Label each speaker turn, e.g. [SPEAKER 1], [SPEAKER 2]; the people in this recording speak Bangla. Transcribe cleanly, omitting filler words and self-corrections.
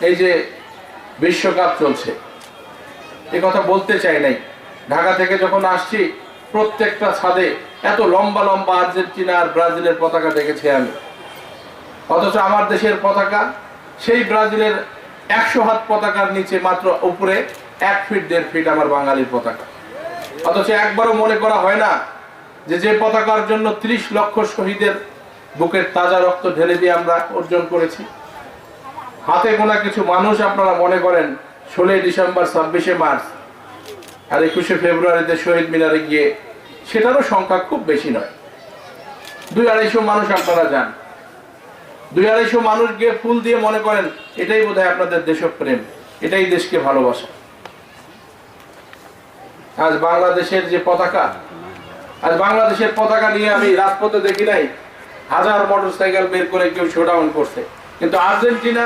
[SPEAKER 1] এই যে বিশ্বকাপ চলছে, এ কথা বলতে চাই নাই। ঢাকা থেকে যখন আসছি প্রত্যেকটা ছাদে এত লম্বা লম্বা আর্জেন্টিনা আর ব্রাজিলের পতাকা দেখেছি আমি, অথচ আমার দেশের পতাকা সেই ব্রাজিলের 100 হাত পতাকার নিচে মাত্র উপরে 1 ফিট 1.5 ফিট আমার বাঙালির পতাকা। অথচ একবারও মনে করা হয় না যে পতাকার জন্য 30 লক্ষ শহীদের বুকের তাজা রক্ত ঢেলে দিয়ে আমরা অর্জন করেছি। হাতে গোনা কিছু মানুষ আপনারা মনে করেন 16 ডিসেম্বর, 26শে মার্চ আর 21শে ফেব্রুয়ারিতে শহীদ মিনারে গিয়ে, সেটারও সংখ্যা খুব বেশি নয়, 200-250 মানুষ আপনারা যান, 200-250 মানুষ গিয়ে ফুল দিয়ে মনে করেন এটাই বোধহয় আপনাদের দেশপ্রেম, এটাই দেশকে ভালোবাসা। আজ বাংলাদেশের যে পতাকা, আজ বাংলাদেশের পতাকা নিয়ে আমি রাজপথে দেখি নাই 1000 মোটরসাইকেল বের করে কেউ শোডাউন করছে, কিন্তু আর্জেন্টিনা